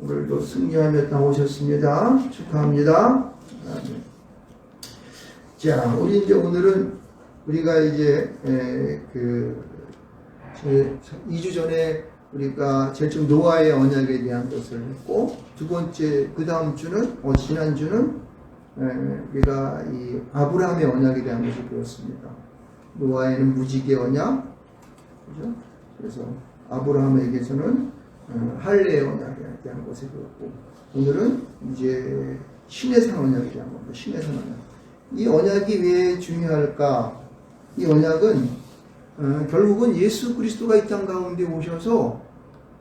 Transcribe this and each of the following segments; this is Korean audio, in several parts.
오늘도 승리하며 나오셨습니다. 축하합니다. 자, 우리 이제 오늘은 우리가 이제 2주 전에 우리가 제일 좀 노아의 언약에 대한 것을 했고, 두 번째 그 다음 주는 지난주는 우리가 이 아브라함의 언약에 대한 것을 배웠습니다. 노아에는 무지개 언약, 그죠? 그래서 아브라함에게서는 할례의 언약에 대한 것을 배웠고, 오늘은 이제 신의 산 언약에 대한 겁니다. 신의 산 언약. 이 언약이 왜 중요할까? 이 언약은 결국은 예수 그리스도가 이 땅 가운데 오셔서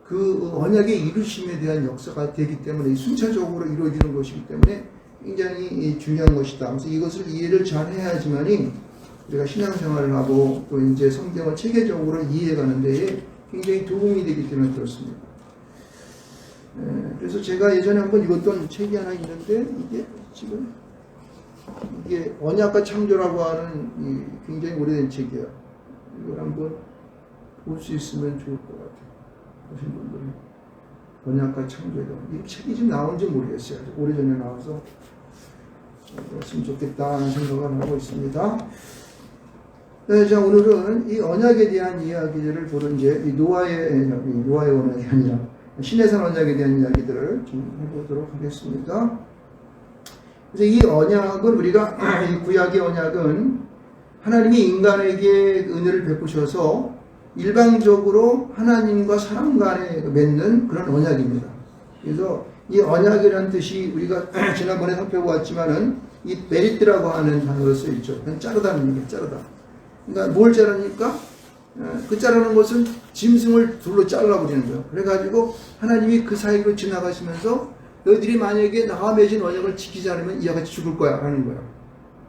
그 언약의 이루심에 대한 역사가 되기 때문에 순차적으로 이루어지는 것이기 때문에 굉장히 중요한 것이다. 그래서 이것을 이해를 잘 해야지만이 우리가 신앙생활을 하고 또 이제 성경을 체계적으로 이해해가는 데에 굉장히 도움이 되기 때문에 그렇습니다. 그래서 제가 예전에 한번 읽었던 책이 하나 있는데 이게 언약과 창조라고 하는 굉장히 오래된 책이에요. 이걸 한번 볼 수 있으면 좋을 것 같아요. 보신 분들이 언약과 창조에 대한 이 책이 지금 나온지 모르겠어요. 오래전에 나와서 그랬으면 좋겠다는 생각을 하고 있습니다. 네, 자, 오늘은 이 언약에 대한 이야기들을 보는 이제 이 노아의 언약이 아니라 신의 산 언약에 대한 이야기들을 좀 해보도록 하겠습니다. 그래서 이 언약은 우리가 이 구약의 언약은 하나님이 인간에게 은혜를 베푸셔서 일방적으로 하나님과 사람 간에 맺는 그런 언약입니다. 그래서 이 언약이라는 뜻이 우리가 지난번에 살펴보았지만은 이 메리트라고 하는 단어로 쓰여 있죠. 그냥 자르다는 얘기예요. 자르다. 그러니까 뭘 자르니까 그 자르는 것은 짐승을 둘로 잘라버리는 거예요. 그래가지고 하나님이 그 사이로 지나가시면서 너희들이 만약에 나와 맺은 언약을 지키지 않으면 이와 같이 죽을 거야 하는 거예요.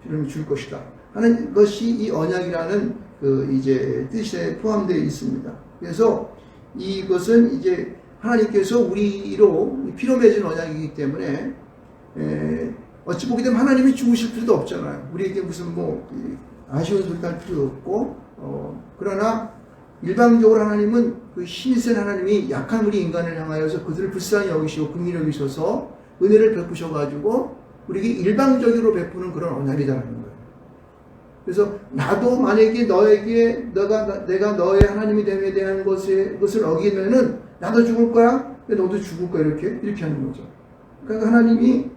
이러면 죽을 것이다 하는 것이 이 언약이라는 이제 뜻에 포함되어 있습니다. 그래서 이것은 이제 하나님께서 우리로 피로 맺은 언약이기 때문에 어찌 보게 되면 하나님이 죽으실 필요도 없잖아요. 우리에게 무슨 아쉬운 소리 할 필요도 없고, 그러나 일방적으로 하나님은 그 신이 센 하나님이 약한 우리 인간을 향하여서 그들을 불쌍히 여기시고 긍휼히 여기셔서 은혜를 베푸셔가지고 우리에게 일방적으로 베푸는 그런 언약이라는 거예요. 그래서 나도 만약에 내가 너의 하나님이 됨에 대한 것을 어기면은 나도 죽을 거야, 너도 죽을 거야 이렇게 하는 거죠. 그러니까 하나님이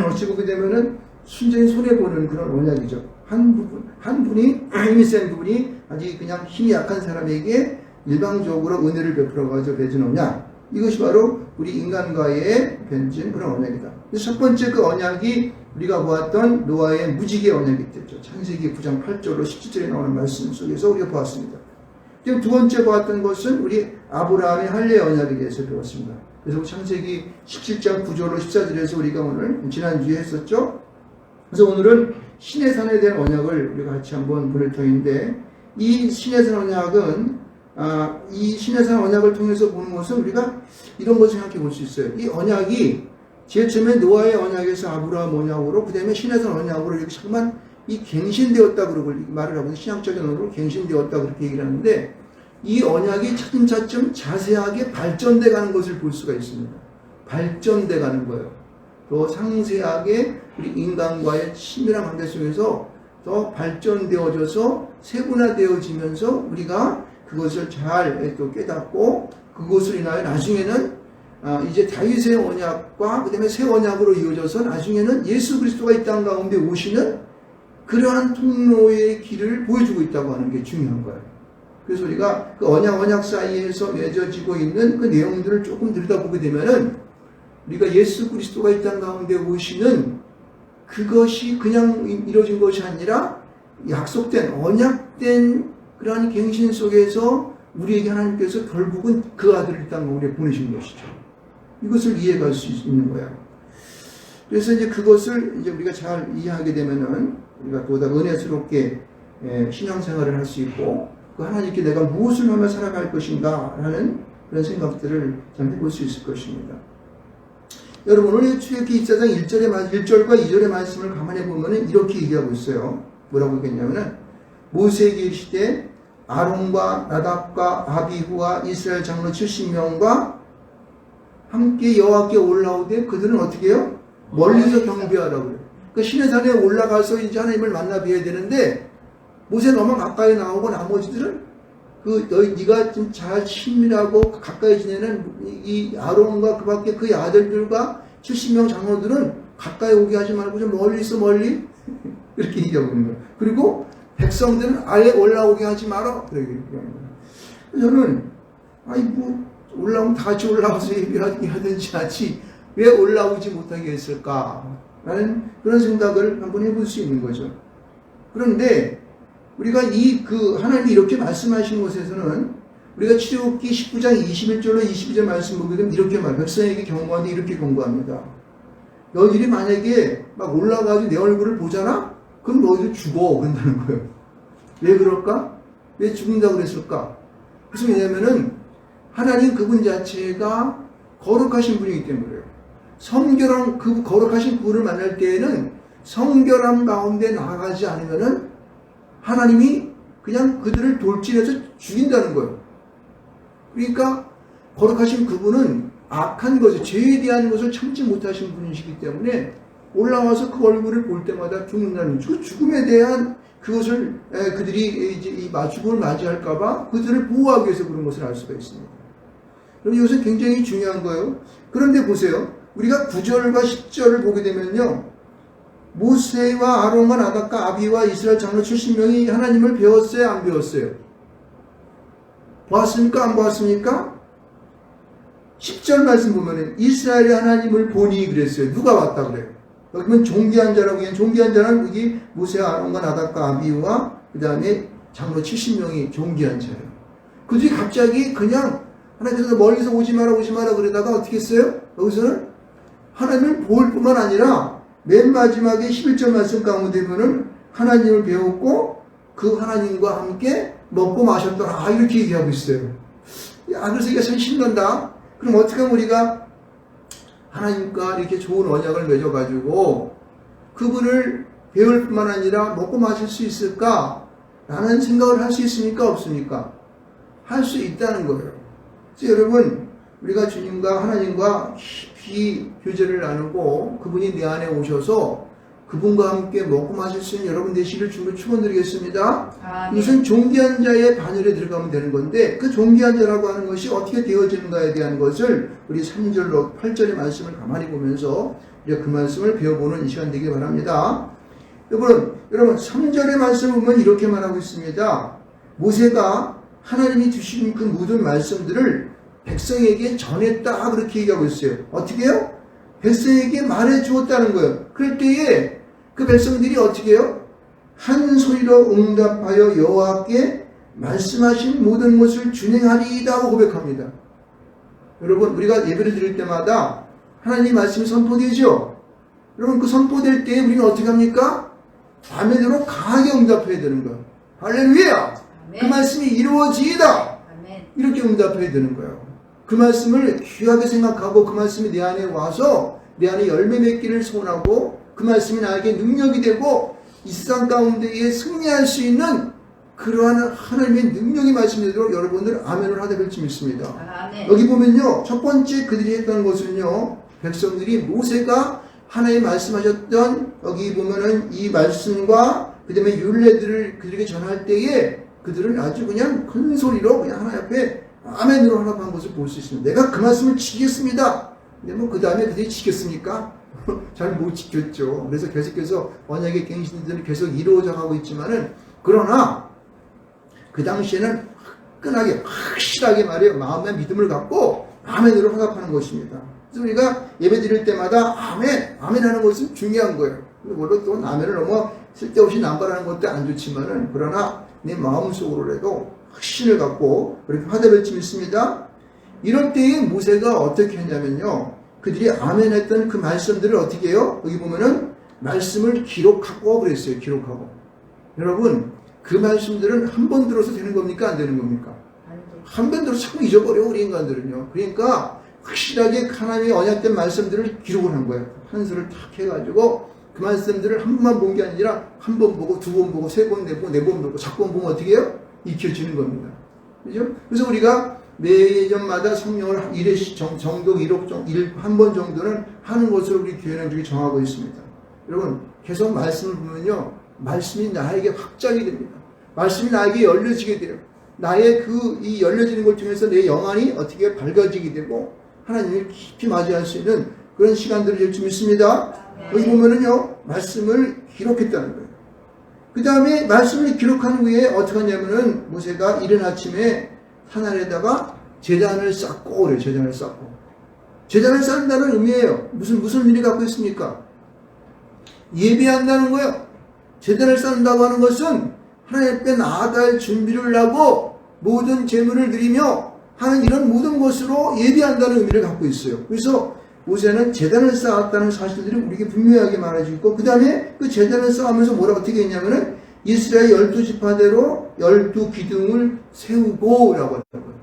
어찌 보게 되면은 순전히 손해보는 그런 언약이죠. 한 분이, 힘이 센 분이 아직 그냥 힘이 약한 사람에게 일방적으로 은혜를 베풀어가지고 맺은 언약. 이것이 바로 우리 인간과의 맺은 그런 언약이다. 첫 번째 그 언약이 우리가 보았던 노아의 무지개 언약이 됐죠. 창세기 9장 8절로 17절에 나오는 말씀 속에서 우리가 보았습니다. 그리고 두 번째 보았던 것은 우리 아브라함의 할례 언약에 대해서 배웠습니다. 그래서 창세기 17장 9절로 14절에서 우리가 오늘 지난주에 했었죠. 그래서 오늘은 신의 산에 대한 언약을 우리가 같이 한번 보낼 터인데, 이 신의 산 언약은 이 신의 산 언약을 통해서 보는 것은 우리가 이런 것을 생각해 볼 수 있어요. 이 언약이 제일 처음에 노아의 언약에서 아브라함 언약으로, 그 다음에 신의 산 언약으로 이렇게 잠깐 이 갱신되었다 그러고 말을 하고, 신학적인 언어로 갱신되었다 그렇게 얘기를 하는데, 이 언약이 차츰차츰 자세하게 발전돼 가는 것을 볼 수가 있습니다. 발전돼 가는 거예요. 더 상세하게 우리 인간과의 친밀한 관계 속에서 더 발전되어져서 세분화되어지면서 우리가 그것을 잘 또 깨닫고, 그것을 인하여 나중에는 이제 다윗의 언약과 그 다음에 새 언약으로 이어져서 나중에는 예수 그리스도가 이 땅 가운데 오시는 그러한 통로의 길을 보여주고 있다고 하는 게 중요한 거예요. 그래서 우리가 그 언약 사이에서 맺어지고 있는 그 내용들을 조금 들여다보게 되면은 우리가 예수 그리스도가 이 땅 가운데 오시는 그것이 그냥 이루어진 것이 아니라 약속된, 언약된 그러한 갱신 속에서 우리에게 하나님께서 결국은 그 아들을 이 땅 가운데 보내신 것이죠. 이것을 이해할 수 있는 거예요. 그래서 이제 그것을 이제 우리가 잘 이해하게 되면은 우리가 보다 은혜스럽게 신앙생활을 할 수 있고, 그 하나님께 내가 무엇을 하며 살아갈 것인가 하는 그런 생각들을 잘 해볼 수 있을 것입니다. 여러분, 오늘 출애굽기 24장 1절과 2절의 말씀을 가만히 보면 이렇게 얘기하고 있어요. 뭐라고 얘기했냐면은, 모세에게 이르시되 아론과 나답과 아비후와 이스라엘 장로 70명과 함께 여호와께 올라오되 그들은 어떻게 해요? 멀리서 경배하라고 그래요. 그 신의 산에 올라가서 이제 하나님을 만나 뵈야 되는데 모세 너무 가까이 나오고 나머지들은 네가 좀 잘 친밀하고 가까이 지내는 이 아론과 그밖에 그의 아들들과 70명 장로들은 가까이 오게 하지 말고 좀 멀리서 멀리 이렇게 얘기하고 있는 거예요. 그리고 백성들은 아예 올라오게 하지 마라. 그렇게 얘기하는 거예요. 저는 올라오면 다 같이 올라와서 얘기하든지 하지 왜 올라오지 못하게 했을까? 라는 그런 생각을 한번 해볼 수 있는 거죠. 그런데 우리가 하나님이 이렇게 말씀하신 곳에서는 우리가 출애굽기 19장 21절로 22절 말씀 보게 되면 이렇게 백성에게 경고하는데 이렇게 경고합니다. 너희들이 만약에 막 올라가서 내 얼굴을 보잖아? 그럼 너희들 죽어. 그런다는 거예요. 왜 그럴까? 왜 죽는다고 그랬을까? 그래서 왜냐면은 하나님 그분 자체가 거룩하신 분이기 때문에 그래요. 성결한 그 거룩하신 그분을 만날 때에는 성결함 가운데 나아가지 않으면은 하나님이 그냥 그들을 돌진해서 죽인다는 거예요. 그러니까 거룩하신 그분은 악한 것을, 죄에 대한 것을 참지 못하신 분이시기 때문에 올라와서 그 얼굴을 볼 때마다 죽는다는 그 죽음에 대한 그것을 그들이 이제 이 죽음을 맞이할까봐 그들을 보호하기 위해서 그런 것을 알 수가 있습니다. 그럼 이것은 굉장히 중요한 거예요. 그런데 보세요. 우리가 9절과 10절을 보게 되면요. 모세와 아론과 나답과 아비와 이스라엘 장로 70명이 하나님을 배웠어요? 안 배웠어요? 보았습니까? 안 보았습니까? 10절 말씀 보면은 이스라엘의 하나님을 보니 그랬어요. 누가 왔다 그래요? 여기 보면 종기한 자라고 해요. 종기한 자는 여기 모세와 아론과 나답과 아비와 그 다음에 장로 70명이 종기한 자예요. 그들이 갑자기 그냥 하나님께서 멀리서 오지 마라 그러다가 어떻게 했어요? 여기서는 하나님을 볼 뿐만 아니라 맨 마지막에 11절 말씀 가운데 보면은 하나님을 배웠고 그 하나님과 함께 먹고 마셨더라. 이렇게 얘기하고 있어요. 그래서 이게 참 신난다. 그럼 어떻게 하면 우리가 하나님과 이렇게 좋은 언약을 맺어가지고 그분을 배울 뿐만 아니라 먹고 마실 수 있을까? 라는 생각을 할 수 있습니까? 없습니까? 할 수 있다는 거예요. 그래서 여러분, 우리가 주님과 하나님과 깊이 교제를 나누고 그분이 내 안에 오셔서 그분과 함께 먹고 마실 수 있는 여러분 되시기를 주로 축원드리겠습니다. 이것은 종기한 자의 반열에 들어가면 되는 건데 그 종기한 자라고 하는 것이 어떻게 되어지는가에 대한 것을 우리 3절로 8절의 말씀을 가만히 보면서 우리가 그 말씀을 배워보는 이 시간 되길 바랍니다. 여러분 3절의 말씀을 보면 이렇게 말하고 있습니다. 모세가 하나님이 주신 그 모든 말씀들을 백성에게 전했다 그렇게 얘기하고 있어요. 어떻게 해요? 백성에게 말해 주었다는 거예요. 그럴 때에 그 백성들이 어떻게 해요? 한 소리로 응답하여 여호와께 말씀하신 모든 것을 준행하리이다 하고 고백합니다. 여러분 우리가 예배를 드릴 때마다 하나님 말씀이 선포되죠? 여러분 그 선포될 때 우리는 어떻게 합니까? 아멘으로 강하게 응답해야 되는 거예요. 할렐루야! 아멘. 그 말씀이 이루어지이다! 아멘. 이렇게 응답해야 되는 거예요. 그 말씀을 귀하게 생각하고 그 말씀이 내 안에 와서 내 안에 열매 맺기를 소원하고 그 말씀이 나에게 능력이 되고 이 세상 가운데에 승리할 수 있는 그러한 하나님의 능력이 말씀되도록 여러분들 아멘을 하다 뵐지 믿습니다. 아멘. 여기 보면요. 첫 번째 그들이 했던 것은요. 백성들이 모세가 하나님 말씀하셨던 여기 보면은 이 말씀과 그 다음에 율례들을 그들에게 전할 때에 그들은 아주 그냥 큰 소리로 그냥 하나님 앞에 아멘으로 하나만 것을 볼 수 있습니다. 내가 그 말씀을 지키겠습니다. 근데 그 다음에 그들이 지켰습니까? 잘 못 지켰죠. 그래서 계속해서 언약의 갱신들은 계속 이루어져 가고 있지만은 그러나 그 당시에는 화끈하게 확실하게 말해요. 마음의 믿음을 갖고 아멘으로 화답하는 것입니다. 그래서 우리가 예배 드릴 때마다 아멘 하는 것은 중요한 거예요. 물론 또 아멘을 너무 쓸데없이 남발하는 것도 안 좋지만은 그러나 내 마음속으로라도 확신을 갖고 그렇게 화답을지 믿습니다. 이럴 때에 모세가 어떻게 했냐면요. 그들이 아멘 했던 그 말씀들을 어떻게 해요? 여기 보면은 말씀을 기록하고 그랬어요. 기록하고. 여러분 그 말씀들은 한 번 들어서 되는 겁니까? 안 되는 겁니까? 한 번 들어서 자꾸 잊어버려 우리 인간들은요. 그러니까 확실하게 하나님의 언약된 말씀들을 기록을 한 거예요. 한수를 탁 해가지고 그 말씀들을 한 번만 본 게 아니라 한 번 보고 두 번 보고 세 번, 네 번 보고 자꾸 보면 어떻게 해요? 익혀지는 겁니다. 그죠? 그래서 우리가 매년마다 성령을 1회씩 정도, 1한 번 정도는 하는 것으로 우리 교회는 그렇게 정하고 있습니다. 여러분, 계속 말씀을 보면요, 말씀이 나에게 확장이 됩니다. 말씀이 나에게 열려지게 돼요. 나의 이 열려지는 걸 통해서 내 영안이 어떻게 밝아지게 되고, 하나님을 깊이 맞이할 수 있는 그런 시간들을 될 줄 믿습니다. 여기 보면은요, 말씀을 기록했다는 거예요. 그 다음에 말씀을 기록한 후에 어떻게 하냐면은, 모세가 이른 아침에 산 아래에다가 제단을 쌓고, 그래요. 제단을 쌓고. 제단을 쌓는다는 의미예요. 무슨 의미를 갖고 있습니까? 예배한다는 거예요. 제단을 쌓는다고 하는 것은 하나님 앞에 나아갈 준비를 하고 모든 제물을 드리며 하는 이런 모든 것으로 예배한다는 의미를 갖고 있어요. 그래서 모세는 제단을 쌓았다는 사실들이 우리에게 분명하게 말해주고 있고, 그 다음에 그 제단을 쌓으면서 어떻게 했냐면은 이스라엘 12지파대로 12기둥을 세우고 라고 했다고요.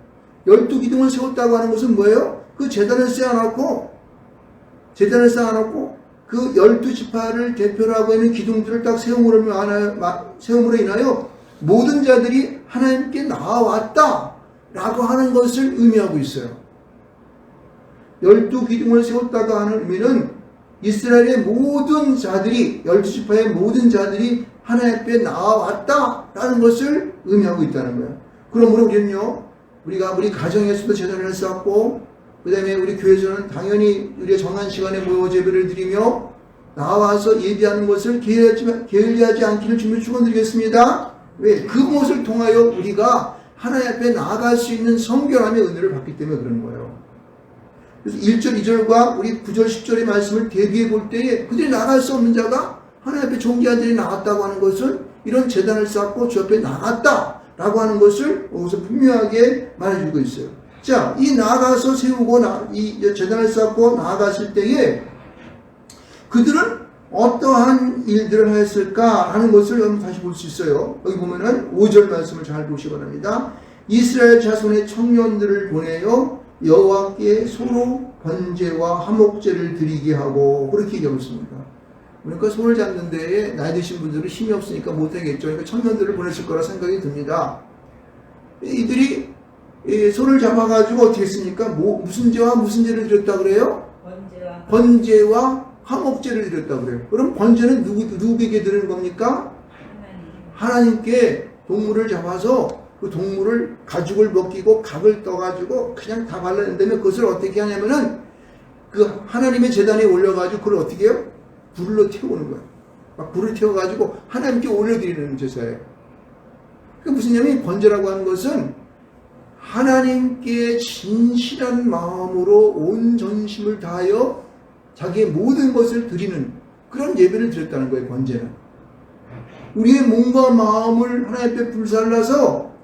12기둥을 세웠다고 하는 것은 뭐예요? 그 제단을 쌓아놓고 그 12지파를 대표로 하고 있는 기둥들을 딱 세움으로 인하여 모든 자들이 하나님께 나아왔다 라고 하는 것을 의미하고 있어요. 12기둥을 세웠다고 하는 의미는 이스라엘의 모든 자들이, 12지파의 모든 자들이 하나님 앞에 나아왔다 라는 것을 의미하고 있다는 거예요. 그러므로 우리는요, 우리 가정에서도 제단을 쌓고, 그 다음에 우리 교회에서는 당연히 우리의 정한 시간에 모여 예배를 드리며 나와서 예배하는 것을 게을리하지 않기를 주님 축원드리겠습니다. 왜? 그것을 통하여 우리가 하나님 앞에 나아갈 수 있는 성결함의 은혜를 받기 때문에 그런 거예요. 그래서 1절, 2절과 우리 9절, 10절의 말씀을 대비해 볼 때에 그들이 나갈 수 없는 자가 하나님 앞에 존귀한 자들이 나갔다고 하는 것은 이런 제단을 쌓고 주 앞에 나갔다 라고 하는 것을 여기서 분명하게 말해주고 있어요. 자, 이 나아가서 세우고 이 제단을 쌓고 나아갔을 때에 그들은 어떠한 일들을 하였을까 하는 것을 여러분 다시 볼 수 있어요. 여기 보면은 5절 말씀을 잘 보시기 바랍니다. 이스라엘 자손의 청년들을 보내어 여호와께 소로 번제와 화목제를 드리게 하고, 그렇게 얘기하고 있습니다. 그러니까 소를 잡는 데에 나이 드신 분들은 힘이 없으니까 못하겠죠. 그러니까 청년들을 보냈을 거라 생각이 듭니다. 이들이 소를 잡아가지고 어떻게 했습니까? 무슨 죄와 무슨 죄를 드렸다 그래요? 번제와 화목제를 드렸다 그래요. 그럼 번제는 누구에게 드리는 겁니까? 하나님께 동물을 잡아서 그 동물을 가죽을 벗기고 각을 떠가지고 그냥 다 발라낸 다음에 그것을 어떻게 하냐면은 그 하나님의 제단에 올려가지고 그걸 어떻게 해요? 불로 태우는 거예요. 막 불을 태워가지고 하나님께 올려드리는 제사예요. 그 무슨 냐면 번제라고 하는 것은 하나님께 진실한 마음으로 온 전심을 다하여 자기의 모든 것을 드리는 그런 예배를 드렸다는 거예요. 번제는 우리의 몸과 마음을 하나님 앞에 불살라서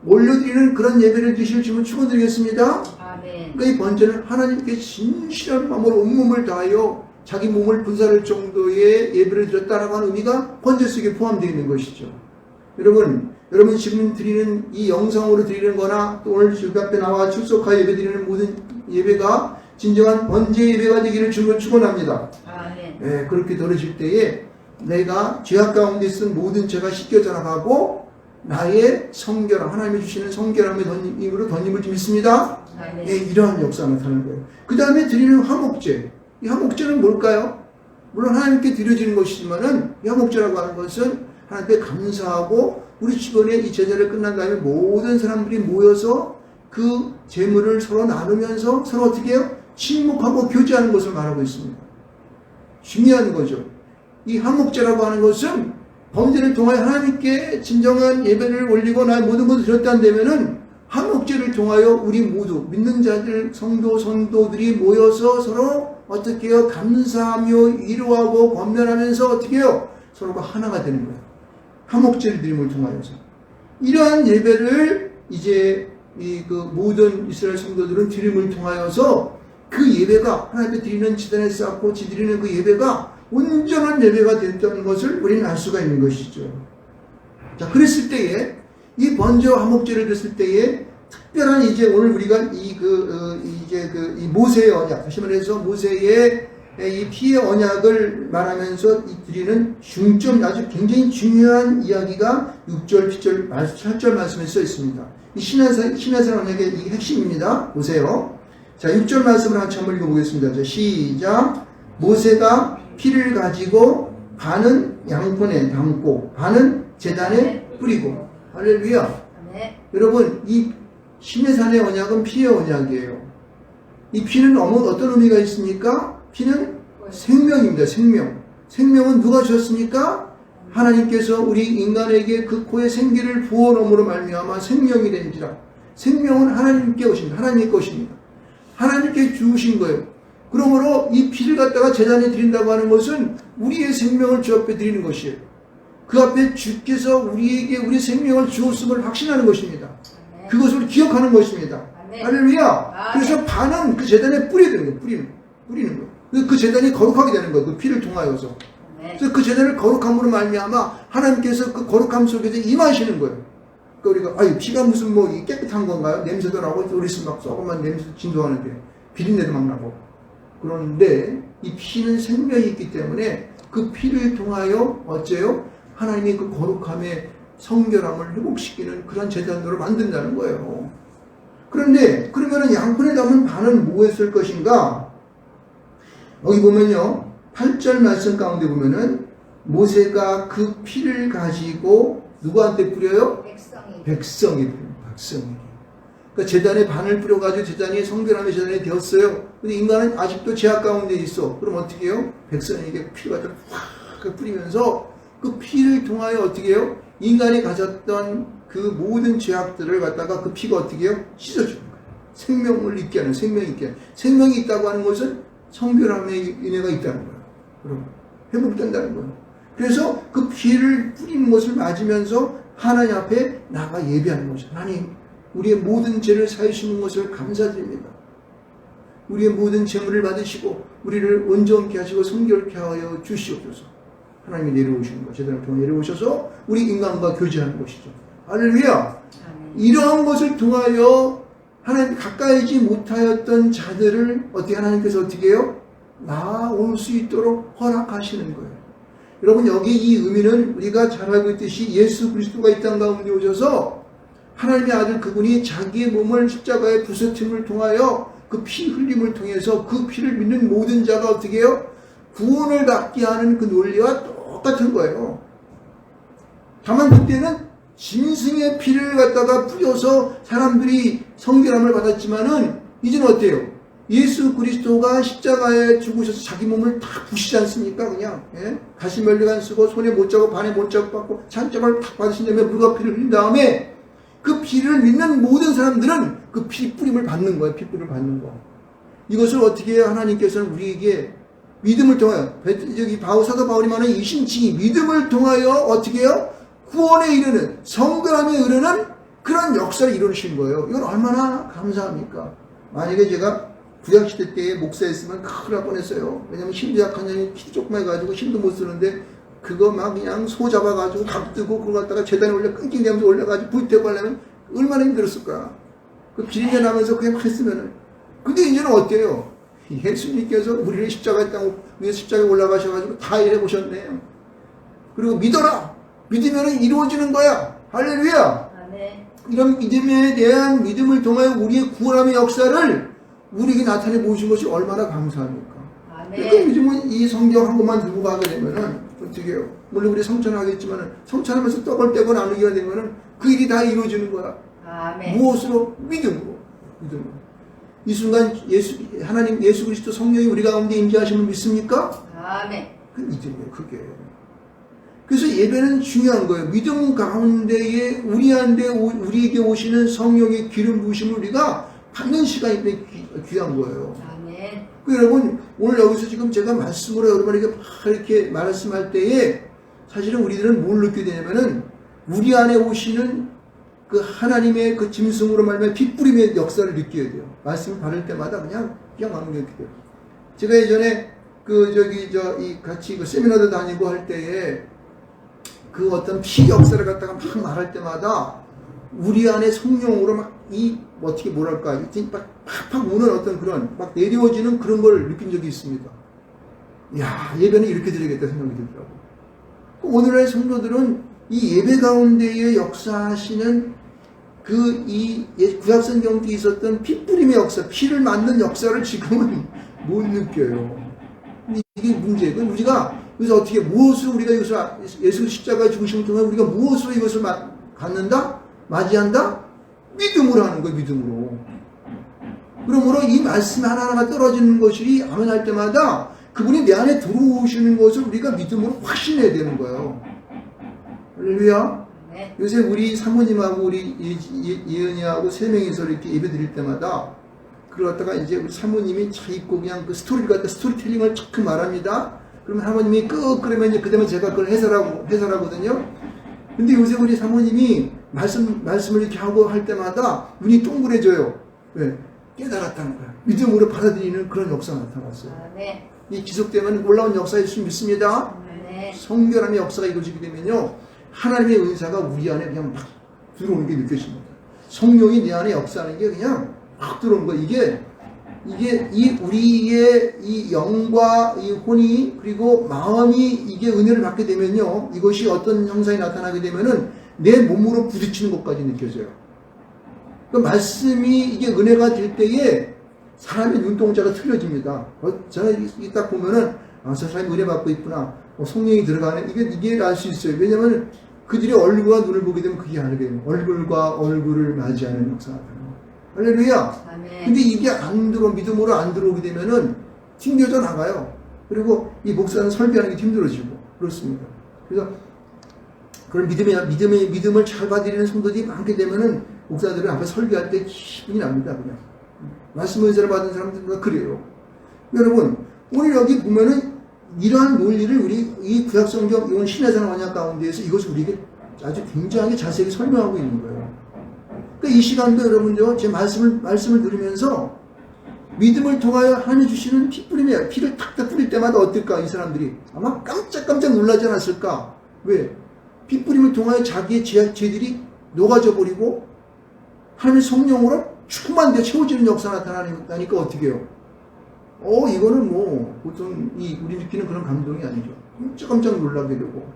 올려드리는 그런 예배를 드실 주면 축원드리겠습니다. 아멘. 그러니까 이 번제는 하나님께 진실한 마음으로 온몸을 다하여 자기 몸을 분사할 정도의 예배를 드렸다라고 하는 의미가 번제 속에 포함되어 있는 것이죠. 여러분 지금 드리는 이 영상으로 드리는 거나 또 오늘 주님 앞에 나와 출석하여 예배 드리는 모든 예배가 진정한 번제 예배가 되기를 주님을 축원합니다. 아멘. 네, 그렇게 들어질 때에 내가 죄악 가운데 있은 모든 죄가 씻겨져 나가고 나의 성결함, 하나님이 주시는 성결함의 던짐으로 던짐을 좀 믿습니다. 네, 이러한 역사가 나타나는 거예요. 그 다음에 드리는 화목제. 이 화목제는 뭘까요? 물론 하나님께 드려지는 것이지만은 이 화목제라고 하는 것은 하나님께 감사하고 우리 주변에 이 제사를 끝난 다음에 모든 사람들이 모여서 그 재물을 서로 나누면서 서로 어떻게 해요? 침묵하고 교제하는 것을 말하고 있습니다. 중요한 거죠. 이 화목제라고 하는 것은 번제를 통하여 하나님께 진정한 예배를 올리고 나의 모든 것을 드렸다는 데면은 화목제를 통하여 우리 모두 믿는 자들 성도들이 모여서 서로 어떻게 해요? 감사하며 위로하고 권면하면서 어떻게 해요? 서로가 하나가 되는 거예요. 화목제를 드림을 통하여서 이러한 예배를 이제 모든 이스라엘 성도들은 드림을 통하여서 그 예배가 하나님께 드리는 제단에 쌓고 드리는 그 예배가 온전한 예배가 됐다는 것을 우리는 알 수가 있는 것이죠. 자, 그랬을 때에 이 번제와 화목제를 드렸을 때에 특별한 이제 오늘 우리가 이 모세의 언약, 다시 말해서 모세의 이 피의 언약을 말하면서 드리는 중점, 아주 굉장히 중요한 이야기가 6절, 7절 말씀에 써 있습니다. 이 신해산 언약의 이 핵심입니다. 보세요. 자, 6절 말씀을 같이 한번 읽어보겠습니다. 자, 시작. 모세가 피를 가지고 반은 양푼에 담고 반은 제단에 뿌리고. 할렐루야. 네. 여러분, 이 신해산의 언약은 피의 언약이에요. 이 피는 어떤 의미가 있습니까? 피는 생명입니다. 생명. 생명은 누가 주셨습니까? 하나님께서 우리 인간에게 그 코에 생기를 부어놓음으로 말미암아 생명이 된지라. 생명은 하나님께 오십니다. 하나님의 것입니다. 하나님께 주신 거예요. 그러므로 이 피를 갖다가 제단에 드린다고 하는 것은 우리의 생명을 주 앞에 드리는 것이에요. 그 앞에 주께서 우리에게 우리 생명을 주었음을 확신하는 것입니다. 그것을 기억하는 것입니다. 할렐루야. 그래서 반은 그 제단에 뿌려야 되는 거예요. 뿌리는 거예요. 그 제단이 거룩하게 되는 거예요. 그 피를 통하여서. 그래서 그 제단을 거룩함으로 말미암아 하나님께서 그 거룩함 속에서 임하시는 거예요. 그러니까 우리가 피가 무슨 뭐 깨끗한 건가요? 냄새도 나고 우리스 막 조금만 냄새 진동하는데 비린내도 막 나고. 그런데 이 피는 생명이 있기 때문에 그 피를 통하여 어째요? 하나님이 그 거룩함의 성결함을 회복시키는 그런 제단으로 만든다는 거예요. 그런데 그러면은 양푼에 담은 반은 뭐에 쓸 것인가? 여기 보면요. 8절 말씀 가운데 보면은 모세가 그 피를 가지고 누구한테 뿌려요? 백성이 뿌려요. 백성이. 그러니까 제단에 반을 뿌려가지고 제단이 성결함의 제단이 되었어요. 근데 인간은 아직도 죄악 가운데 있어. 그럼 어떻게 해요? 백성에게 피를 갖다 확 뿌리면서 그 피를 통하여 어떻게 해요? 인간이 가졌던 그 모든 죄악들을 갖다가 그 피가 어떻게 해요? 씻어주는 거예요. 생명을 있게 하는, 생명이 있게 하는. 생명이 있다고 하는 것은 성결함의 은혜가 있다는 거예요. 그럼 회복된다는 거예요. 그래서 그 피를 뿌리는 것을 맞으면서 하나님 앞에 나가 예배하는 것이죠. 하나님, 우리의 모든 죄를 사하시는 것을 감사드립니다. 우리의 모든 죄물을 받으시고 우리를 온전케 하시고 성결케 하여 주시옵소서. 하나님이 내려오시는 것, 제단을 통해 내려오셔서 우리 인간과 교제하는 것이죠. 할렐루야. 이러한 것을 통하여 하나님 가까이지 못하였던 자들을 어떻게 하나님께서 어떻게 해요? 나올 수 있도록 허락하시는 거예요. 여러분, 여기 이 의미는 우리가 잘 알고 있듯이 예수 그리스도가 이 땅 가운데 오셔서 하나님의 아들 그분이 자기의 몸을 십자가에 부서짐을 통하여 그 피 흘림을 통해서 그 피를 믿는 모든 자가 어떻게 해요? 구원을 받게 하는 그 논리와 똑같은 거예요. 다만 그때는 짐승의 피를 갖다가 뿌려서 사람들이 성결함을 받았지만은 이제는 어때요? 예수 그리스도가 십자가에 죽으셔서 자기 몸을 다 부시지 않습니까? 그냥 가시면류관 쓰고 손에 못자국 반에 못자국 받고 잔자국을 탁 받으신 다음에 물과 피를 흘린 다음에 그 피를 믿는 모든 사람들은 그 피 뿌림을 받는 거예요. 피 뿌림을 받는 거. 이것을 어떻게 해요? 하나님께서는 우리에게 믿음을 통하여, 여기 사도 바울이 말하는 이 신칭이 믿음을 통하여 어떻게 해요? 구원에 이르는, 성결함에 이르는 그런 역사를 이루신 거예요. 이건 얼마나 감사합니까? 만약에 제가 구약시대 때에 목사였으면 큰일 날 뻔했어요. 왜냐면 힘도 약한 년이 키 조그매가지고 힘도 못 쓰는데 그거 막 그냥 소 잡아가지고 각 뜨고 그걸 갖다가 재단에 올려 끙낑대면서 올려가지고 불태고 하려면 얼마나 힘들었을 거야. 그 비린내 나면서 그냥 막 했으면은. 근데 이제는 어때요? 예수님께서 우리를 십자가에 위에 십자가에 올라가셔가지고 다 일해보셨네요. 그리고 믿어라! 믿으면 이루어지는 거야. 할렐루야! 이런 믿음에 대한 믿음을 통하여 우리의 구원함의 역사를 우리에게 나타내 보신 것이 얼마나 감사합니까? 그러니까 요즘은 이 성경 한 권만 들고 가게 되면은 어떻게 해요? 물론 우리 성찬하겠지만은 성찬하면서 떡을 떼고 나누기가 되면은 그 일이 다 이루어지는 거야. 무엇으로? 믿음으로. 이 순간 하나님 예수 그리스도 성령이 우리 가운데 임재하심을 믿습니까? 그 믿음이에요. 그게. 그래서 예배는 중요한 거예요. 믿음 가운데에 우리에게 오시는 성령의 기름 부으심을 우리가 받는 시간이 귀한 거예요. 여러분, 오늘 여기서 지금 제가 말씀으로 여러분에게 막 이렇게 말씀할 때에 사실은 우리들은 뭘 느끼게 되냐면은 우리 안에 오시는 그 하나님의 그 짐승으로 말하면 핏부림의 역사를 느껴야 돼요. 말씀을 받을 때마다 그냥 마음이 이렇게 돼요. 제가 예전에 같이 세미나도 다니고 할 때에 그 어떤 피 역사를 갖다가 막 말할 때마다 우리 안에 성령으로 막 어떻게 뭐랄까, 팍팍 우는 어떤 그런, 막 내려오지는 그런 걸 느낀 적이 있습니다. 이야, 예배는 이렇게 드리겠다 생각이 들더라고요. 오늘의 성도들은 이 예배 가운데에 역사하시는 이 구약성경에 있었던 피 뿌림의 역사, 피를 맞는 역사를 지금은 못 느껴요. 이게 문제고, 우리가 그래서 어떻게 무엇으로 우리가 이것을 예수 십자가 죽으심을 통해 우리가 무엇으로 이것을 갖는다? 맞이한다? 믿음으로 하는 거예요. 믿음으로. 그러므로 이 말씀 하나하나가 떨어지는 것이 아멘할 때마다 그분이 내 안에 들어오시는 것을 우리가 믿음으로 확신해야 되는 거예요. 할렐루야. 네. 요새 우리 사모님하고 우리 예은이하고 세 명이서 이렇게 예배 드릴 때마다 그러다가 이제 우리 사모님이 차 있고 그냥 그 스토리를 갖다 스토리텔링을 척 말합니다. 그러면 사모님이 그러면 이제 그다음에 제가 그걸 해설하거든요. 근데 요새 우리 사모님이 말씀을 이렇게 하고 할 때마다 눈이 동그래져요. 왜? 깨달았다는 거야. 믿음으로 받아들이는 그런 역사가 나타났어요. 네. 이 지속되면 올라온 역사일 수 믿습니다. 네. 성결함의 역사가 이루어지게 되면요, 하나님의 은사가 우리 안에 그냥 막 들어오는 게 느껴집니다. 성령이 내 안에 역사하는 게 그냥 막 들어오는 거야. 이게 이 우리의 이 영과 이 혼이 그리고 마음이 이게 은혜를 받게 되면요, 이것이 어떤 형상이 나타나게 되면은 내 몸으로 부딪히는 것까지 느껴져요. 그 말씀이 이게 은혜가 될 때에 사람의 눈동자가 틀려집니다. 저는 딱 보면은 저 사람이 은혜 받고 있구나. 성령이 들어가네. 이게 알 수 있어요. 왜냐면 그들의 얼굴과 눈을 보게 되면 그게 하게 돼요. 얼굴과 얼굴을 맞이하는 역사가 돼요. 할렐루야. 아멘. 근데 이게 믿음으로 안 들어오게 되면은 튕겨져 나가요. 그리고 이 목사는 설교하는 게 힘들어지고 그렇습니다. 그래서 그런 믿음을 잘 받아들이는 성도들이 많게 되면은 목사들은 앞에 설교할 때 기분이 납니다. 그냥 말씀 은사를 받은 사람들은 그래요. 여러분, 오늘 여기 보면은 이러한 논리를 우리 이 구약성경 이건 신해산 언약 가운데에서 이것을 우리에게 아주 굉장히 자세히 설명하고 있는 거예요. 그러니까 이 시간도 여러분들 제 말씀을 들으면서 믿음을 통하여 하나님 주시는 피뿌림이에요. 피를 탁탁 뿌릴 때마다 어떨까? 이 사람들이 아마 깜짝깜짝 놀라지 않았을까? 왜? 피뿌림을 통하여 자기의 죄들이 녹아져 버리고 하나님의 성령으로 충만되어 채워지는 역사가 나타나니까 어떻게 해요? 이거는 뭐 보통 우리 느끼는 그런 감동이 아니죠. 깜짝 놀라게 되고.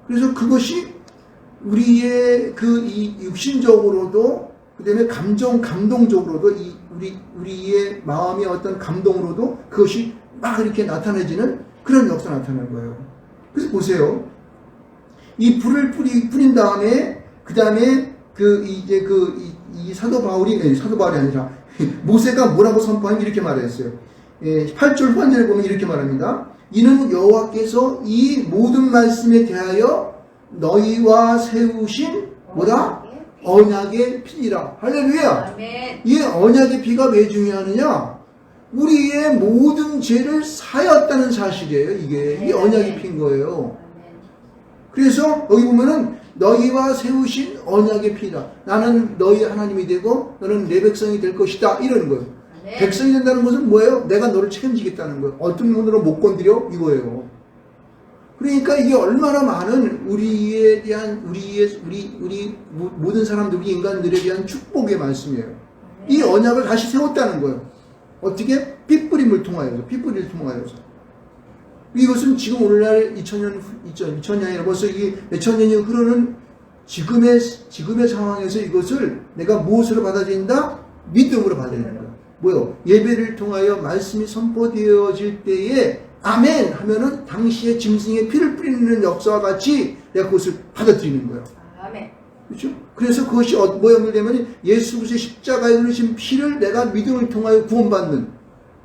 그래서 그것이 우리의 이 육신적으로도, 그 다음에 감동적으로도, 우리의 마음의 어떤 감동으로도 그것이 막 이렇게 나타내지는 그런 역사가 나타나는 거예요. 그래서 보세요. 이 불을 뿌린 다음에, 그 다음에 이 사도 바울이 아니라 모세가 뭐라고 선포하면 이렇게 말했어요. 8절 후반절에 보면 이렇게 말합니다. 이는 여호와께서 이 모든 말씀에 대하여 너희와 세우신 뭐다? 언약의 피니라. 할렐루야. 아멘. 이 언약의 피가 왜 중요하느냐? 우리의 모든 죄를 사였다는 사실이에요. 이게 언약의 피인 거예요. 그래서 여기 보면은 너희와 세우신 언약의 피다. 나는 너희 하나님이 되고 너는 내 백성이 될 것이다. 이러는 거예요. 아멘. 백성이 된다는 것은 뭐예요? 내가 너를 책임지겠다는 거예요. 어떤 분으로 못 건드려? 이거예요. 그러니까 이게 얼마나 많은 우리에 대한 우리 모든 사람들, 우리 인간들에 대한 축복의 말씀이에요. 이 언약을 다시 세웠다는 거예요. 어떻게? 피뿌림을 통하여서. 이것은 지금 오늘날 2000년이 아니라 벌써 이 몇천 년이 흐르는 지금의 상황에서 이것을 내가 무엇으로 받아들인다? 믿음으로 받아들이는 거예요. 뭐요? 예배를 통하여 말씀이 선포되어질 때에 아멘 하면은 당시의 짐승의 피를 뿌리는 역사와 같이 내가 그것을 받아들이는 거예요. 아멘. 그렇죠? 그래서 그것이 뭐 연결되면 예수 그리스도의 십자가에 흘리신 피를 내가 믿음을 통하여 구원받는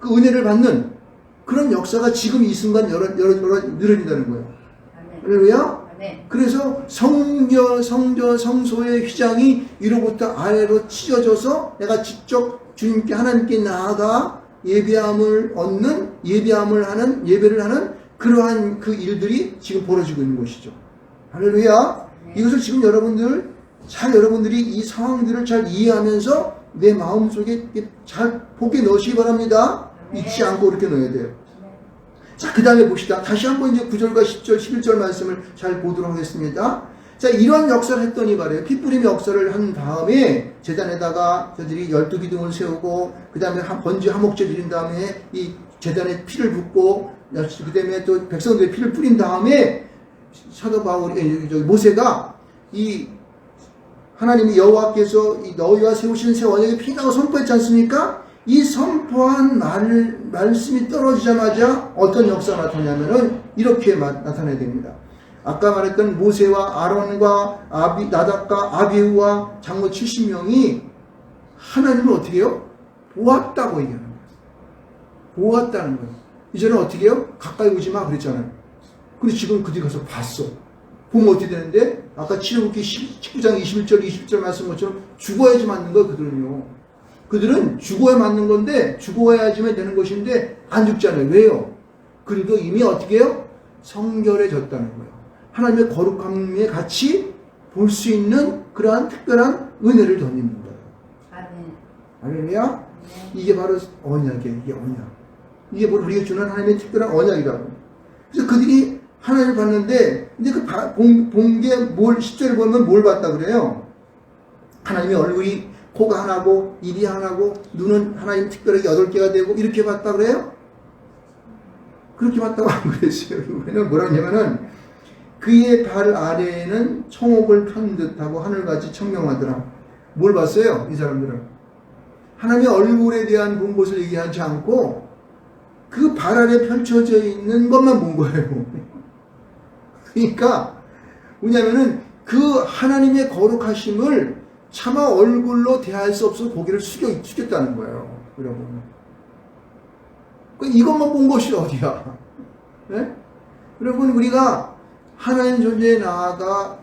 그 은혜를 받는 그런 역사가 지금 이 순간 늘어진다는 거예요. 할렐루야. 그래서 성소의 휘장이 위로부터 아래로 찢어져서 내가 직접 주님께 하나님께 나아가 예배를 하는 그러한 그 일들이 지금 벌어지고 있는 것이죠. 할렐루야. 이것을 지금 여러분들이 이 상황들을 잘 이해하면서 내 마음속에 잘 보게 넣으시기 바랍니다. 잊지 않고 그렇게 넣어야 돼요. 자, 그 다음에 봅시다. 다시 한번 이제 9절과 10절, 11절 말씀을 잘 보도록 하겠습니다. 자, 이러한 역사를 했더니 말이에요. 피뿌림 역사를 한 다음에 제단에다가 저들이 12기둥을 세우고, 그 다음에 번지 화목제 드린 다음에 이 제단에 피를 붓고, 그 다음에 또 백성들의 피를 뿌린 다음에 사도 바울이, 모세가 이 하나님이 여호와께서 이 너희와 세우신 새 언약의 피라고 선포했지 않습니까? 이 선포한 말씀이 떨어지자마자 어떤 역사가 나타나냐면은 이렇게 나타나야 됩니다. 아까 말했던 모세와 아론과 나답과 아비후와 장로 70명이 하나님을 어떻게 해요? 보았다고 얘기하는 거예요. 보았다는 거예요. 이제는 어떻게 해요? 가까이 오지 마 그랬잖아요. 근데 지금 그들이 가서 봤어. 보면 어떻게 되는데? 아까 출애굽기 19장 21절 20절 말씀 것처럼 죽어야지 맞는 거예요. 그들은 죽어야 맞는 건데 죽어야지만 되는 것인데 안 죽잖아요. 왜요? 그래도 이미 어떻게 해요? 성결해졌다는 거예요. 하나님의 거룩함에 같이 볼 수 있는 그러한 특별한 은혜를 덧입는 거예요. 아멘. 할렐루야. 이게 바로 언약이에요. 이게 언약. 이게 바로 우리가 주는 하나님의 특별한 언약이라고. 그래서 그들이 하나님을 봤는데, 근데 본 게 뭘, 10절을 보면 뭘 봤다 그래요? 하나님의 얼굴이 코가 하나고, 입이 하나고, 눈은 하나님 특별하게 8개가 되고, 이렇게 봤다 그래요? 그렇게 봤다고 안 그랬어요. 왜냐면 뭐라 하냐면은, 그의 발 아래에는 청옥을 편 듯하고 하늘같이 청명하더라. 뭘 봤어요? 이 사람들은. 하나님의 얼굴에 대한 본 것을 얘기하지 않고, 그 발 아래 펼쳐져 있는 것만 본 거예요. 그러니까 뭐냐면은 그 하나님의 거룩하심을 차마 얼굴로 대할 수 없어서 고개를 숙였다는 거예요. 여러분. 이것만 본 것이 어디야? 네? 여러분, 우리가 하나님 존재에 나아가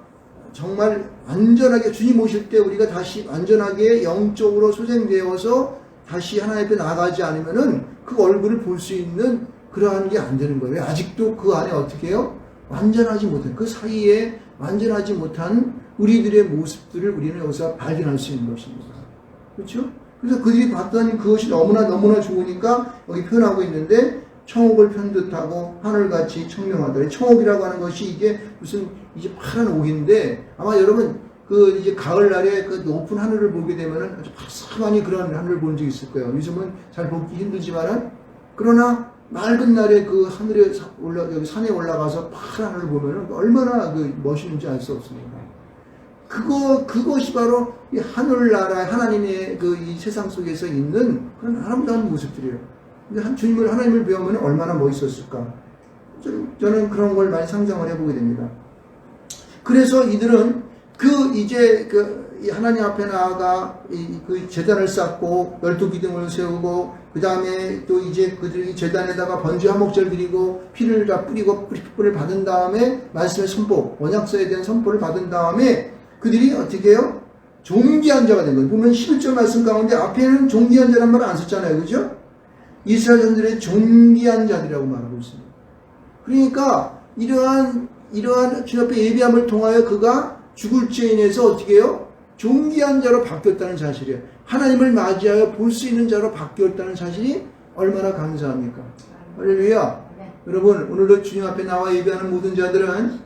정말 안전하게 주님 오실 때 우리가 다시 안전하게 영적으로 소생되어서 다시 하나님 앞에 나가지 않으면은 그 얼굴을 볼 수 있는 그러한 게 안 되는 거예요. 아직도 그 안에 어떻게 해요? 완전하지 못한, 그 사이에 완전하지 못한 우리들의 모습들을 우리는 여기서 발견할 수 있는 것입니다. 그렇죠? 그래서 그들이 봤던 그것이 너무나 좋으니까 여기 표현하고 있는데, 청옥을 편 듯하고 하늘같이 청명하더라. 청옥이라고 하는 것이 이게 무슨 이제 파란 옥인데, 아마 여러분 그 이제 가을날에 그 높은 하늘을 보게 되면은 아주 파스하니 그런 하늘을 본 적이 있을 거예요. 요즘은 잘 보기 힘들지만은, 그러나 맑은 날에 그 하늘에 여기 산에 올라가서 파란 하늘을 보면은 얼마나 그 멋있는지 알 수 없습니다. 그것이 바로 이 하늘나라 하나님의 그 이 세상 속에서 있는 그런 아름다운 모습들이에요. 근데 주님을, 하나님을 배우면 얼마나 멋있었을까. 저는 그런 걸 많이 상상을 해보게 됩니다. 그래서 이들은 하나님 앞에 나아가 그 제단을 쌓고 12기둥을 세우고, 그 다음에 또 이제 그들이 제단에다가 번제 화목제를 드리고 피를 다 뿌리고 뿔을 받은 다음에 말씀의 선포, 언약서에 대한 선포를 받은 다음에 그들이 어떻게 해요? 존귀한 자가 된 거예요. 보면 11절 말씀 가운데 앞에는 존귀한 자란 말을 안 썼잖아요. 그죠? 이스라엘 사람들의 존귀한 자들이라고 말하고 있습니다. 그러니까 이러한 주 앞에 예비함을 통하여 그가 죽을 죄 인해서 어떻게 해요? 존귀한 자로 바뀌었다는 사실이에요. 하나님을 맞이하여 볼 수 있는 자로 바뀌었다는 사실이 얼마나 감사합니까? 할렐루야. 네. 여러분, 오늘도 주님 앞에 나와 예배하는 모든 자들은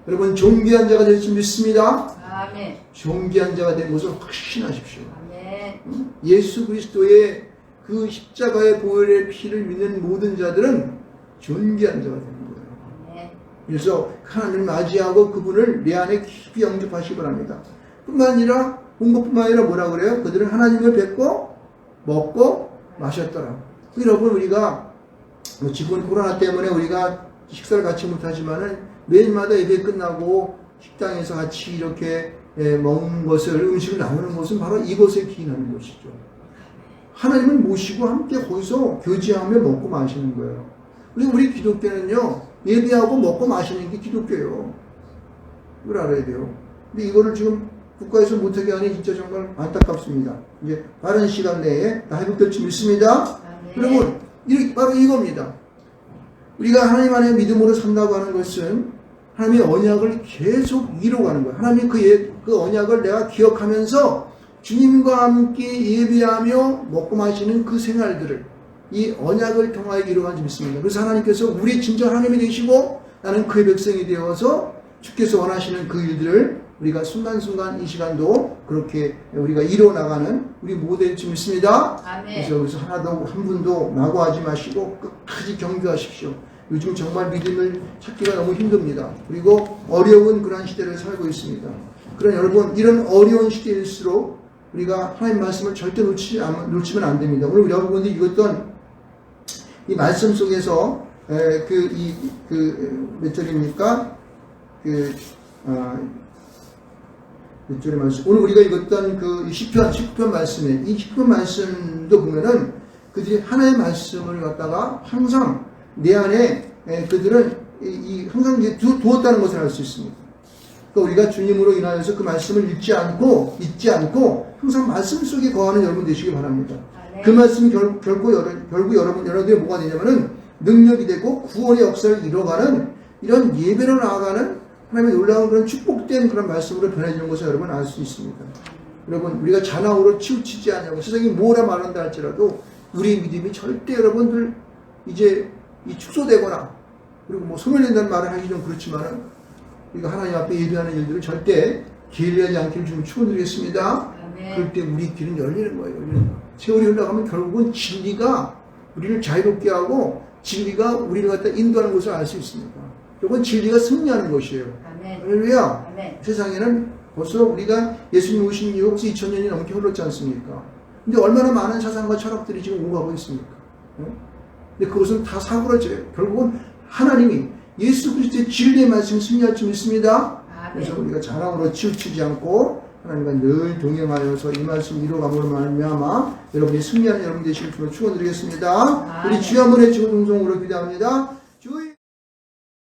여러분 존귀한 자가 될 줄 믿습니다. 아멘. 존귀한 자가 된 것을 확신하십시오. 아멘. 예수 그리스도의 그 십자가의 보혈의 피를 믿는 모든 자들은 존귀한 자가 되는 거예요. 아멘. 그래서 하나님을 맞이하고 그분을 내 안에 깊이 영접하시기 바랍니다. 뿐만 아니라 본 것뿐만 아니라 뭐라 그래요? 그들은 하나님을 뵙고 먹고 마셨더라. 여러분, 우리가 지금 코로나 때문에 우리가 식사를 같이 못하지만은 매일마다 예배 끝나고 식당에서 같이 이렇게 먹는 것을, 음식을 나누는 것은 바로 이것에 기인하는 것이죠. 하나님을 모시고 함께 거기서 교제하며 먹고 마시는 거예요. 우리 기독교는요, 예배하고 먹고 마시는 게 기독교예요. 이걸 알아야 돼요. 근데 이거를 지금 국가에서 못하게 하니 진짜 정말 안타깝습니다. 이제 빠른 시간 내에 다 회복될 줄 믿습니다. 여러분, 바로 이겁니다. 우리가 하나님 안에 믿음으로 산다고 하는 것은 하나님의 언약을 계속 이뤄가는 거예요. 하나님의 그 언약을 내가 기억하면서 주님과 함께 예배하며 먹고 마시는 그 생활들을 이 언약을 통하여 이루어가는 줄 믿습니다. 그래서 하나님께서 우리 진정 하나님이 되시고 나는 그의 백성이 되어서 주께서 원하시는 그 일들을 우리가 순간순간 이 시간도 그렇게 우리가 이뤄나가는 우리 모두 될 줄 믿습니다. 아멘. 그래서 여기서 한 분도 낙오하지 마시고 끝까지 경주하십시오. 요즘 정말 믿음을 찾기가 너무 힘듭니다. 그리고 어려운 그런 시대를 살고 있습니다. 그런 여러분, 이런 어려운 시대일수록 우리가 하나님 말씀을 절대 놓치면 안 됩니다. 오늘 우리 여러분들이 읽었던 이 말씀 속에서 몇 절입니까? 몇 절의 말씀? 오늘 우리가 읽었던 그 19편 말씀에, 이 19편 말씀도 보면은 그들이 하나의 말씀을 갖다가 항상 내 안에 그들은 항상 두었다는 것을 알 수 있습니다. 그러니까 우리가 주님으로 인하여서 그 말씀을 잊지 않고 항상 말씀 속에 거하는 여러분 되시기 바랍니다. 그 말씀이 결국 여러분들이 뭐가 되냐면은 능력이 되고 구원의 역사를 이뤄가는 이런 예배로 나아가는 하나님의 놀라운 그런 축복된 그런 말씀으로 변해지는 것을 여러분 알 수 있습니다. 여러분, 우리가 잔황으로 치우치지 않냐고 세상이 뭐라 말한다 할지라도 우리 믿음이 절대 여러분들 이제 축소되거나 그리고 뭐 소멸된다는 말을 하기 좀 그렇지만은 우리가 하나님 앞에 예배하는 일들을 절대 게을리하지 않기를 좀 축원드리겠습니다. 그럴 때 우리 길은 열리는 거예요. 세월이 흘러가면 결국은 진리가 우리를 자유롭게 하고 진리가 우리를 갖다 인도하는 것을 알 수 있습니다. 이건 진리가 승리하는 것이에요. 할렐루야. 세상에는 벌써 우리가 예수님 오신 이후 벌써 2000년이 넘게 흘렀지 않습니까? 근데 얼마나 많은 사상과 철학들이 지금 오가고 있습니까? 근데 그것은 다 사그라져요. 결국은 하나님이 예수 그리스도의 진리의 말씀 승리할 줄 믿습니다. 그래서 우리가 자랑으로 치우치지 않고 하나님과 늘 동행하여서 이 말씀 이루어감으로 말미암아 여러분이 승리하는 여러분 되시길 주로 축원드리겠습니다. 우리 주여 한번 외치고 동성으로 기도합니다.